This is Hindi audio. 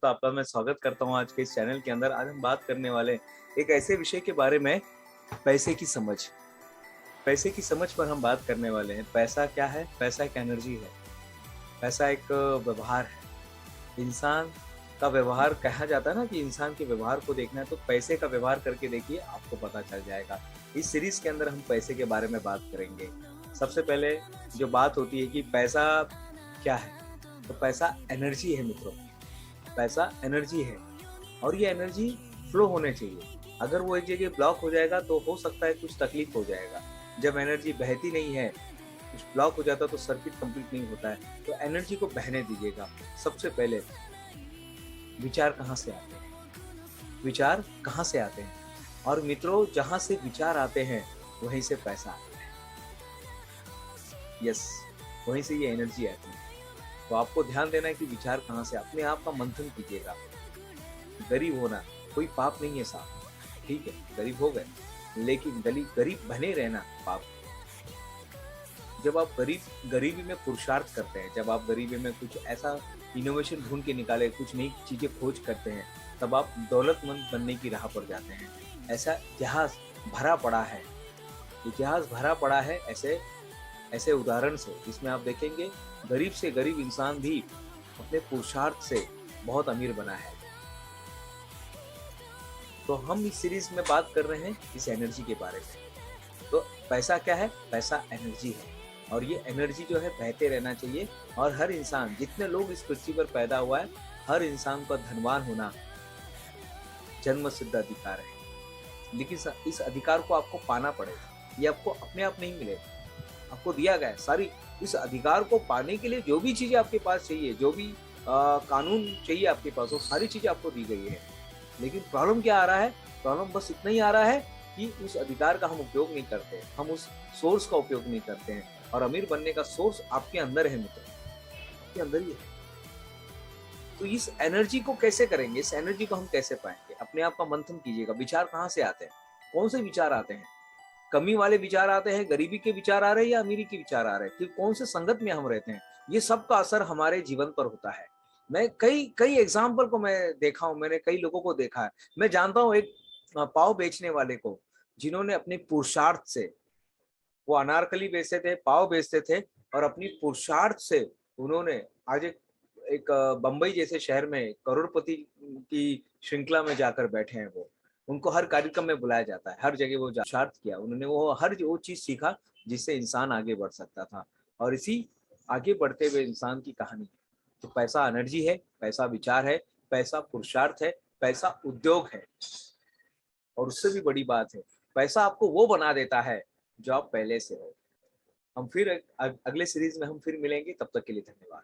गुप्ता, आपका मैं स्वागत करता हूँ आज के इस चैनल के अंदर। आज हम बात करने वाले हैं एक ऐसे विषय के बारे में, पैसे की समझ। पैसे की समझ पर हम बात करने वाले हैं। पैसा क्या है? पैसा एक एनर्जी है। पैसा एक व्यवहार है। इंसान का व्यवहार, कहा जाता है ना कि इंसान के व्यवहार को देखना है तो पैसे का व्यवहार करके देखिए, आपको पता चल जाएगा। इस सीरीज के अंदर हम पैसे के बारे में बात करेंगे। सबसे पहले जो बात होती है कि पैसा क्या है, तो पैसा एनर्जी है मित्रों। पैसा एनर्जी है और ये एनर्जी फ्लो होने चाहिए। अगर वो एक जगह ब्लॉक हो जाएगा तो हो सकता है कुछ तकलीफ हो जाएगा। जब एनर्जी बहती नहीं है, कुछ ब्लॉक हो जाता है तो सर्किट कंप्लीट नहीं होता है। तो एनर्जी को बहने दीजिएगा। सबसे पहले विचार कहाँ से आते हैं? विचार कहाँ से आते हैं? और मित्रों, जहाँ से विचार आते हैं वहीं से पैसा आता है। यस, वहीं से ये एनर्जी आती है। तो आपको ध्यान देना है कि विचार कहाँ से, अपने आप का मंथन कीजिएगा। गरीब होना कोई पाप नहीं है साहब, ठीक है, गरीब हो गए, लेकिन गरीब बने रहना पाप। जब आप गरीबी में पुरुषार्थ करते हैं, जब आप गरीबी में कुछ ऐसा इनोवेशन ढूंढ के निकाले, कुछ नई चीजें खोज करते हैं, तब आप दौलतमंद बनने की राह पर जाते हैं। ऐसा इतिहास भरा पड़ा है, इतिहास भरा पड़ा है ऐसे ऐसे उदाहरण से, जिसमें आप देखेंगे गरीब से गरीब इंसान भी अपने पुरुषार्थ से बहुत अमीर बना है। तो हम इस सीरीज में बात कर रहे हैं इस एनर्जी के बारे में। तो पैसा क्या है? पैसा एनर्जी है और ये एनर्जी जो है बहते रहना चाहिए। और हर इंसान, जितने लोग इस पृथ्वी पर पैदा हुआ है, हर इंसान का धनवान होना जन्म सिद्ध अधिकार है। लेकिन इस अधिकार को आपको पाना पड़ेगा। ये आपको अपने आप नहीं मिलेगा, आपको दिया गया है। सारी इस अधिकार को पाने के लिए जो भी चीजें आपके पास चाहिए, जो भी कानून चाहिए आपके पास, वो सारी चीजें आपको दी गई है। लेकिन प्रॉब्लम क्या आ रहा है? प्रॉब्लम बस इतना ही आ रहा है कि उस अधिकार का हम उपयोग नहीं करते, हम उस सोर्स का उपयोग नहीं करते हैं। और अमीर बनने का सोर्स आपके अंदर है मित्र, आपके अंदर ही है। तो इस एनर्जी को कैसे करेंगे? इस एनर्जी को हम कैसे पाएंगे? अपने आप का मंथन कीजिएगा। विचार कहाँ से आते हैं? कौन से विचार आते हैं? कमी वाले विचार आते हैं, गरीबी के विचार आ रहे हैं या अमीरी के विचार आ रहे हैं? कि कौन से संगत में हम रहते हैं? ये सब का असर हमारे जीवन पर होता है। मैं कई कई एग्जाम्पल को मैं देखा हूं, मैंने कई लोगों को देखा है। मैं जानता हूं एक पाव बेचने वाले को, जिन्होंने अपने पुरुषार्थ से, वो अनारकली बेचते थे, पाव बेचते थे, और अपनी पुरुषार्थ से उन्होंने आज एक बंबई जैसे शहर में करोड़पति की श्रृंखला में जाकर बैठे हैं। वो, उनको हर कार्यक्रम में बुलाया जाता है, हर जगह वो पुरुषार्थ किया उन्होंने, वो हर वो चीज सीखा जिससे इंसान आगे बढ़ सकता था। और इसी आगे बढ़ते हुए इंसान की कहानी। तो पैसा एनर्जी है, पैसा विचार है, पैसा पुरुषार्थ है, पैसा उद्योग है। और उससे भी बड़ी बात है, पैसा आपको वो बना देता है जो आप पहले से हो। हम फिर अगले सीरीज में हम फिर मिलेंगे, तब तक के लिए धन्यवाद।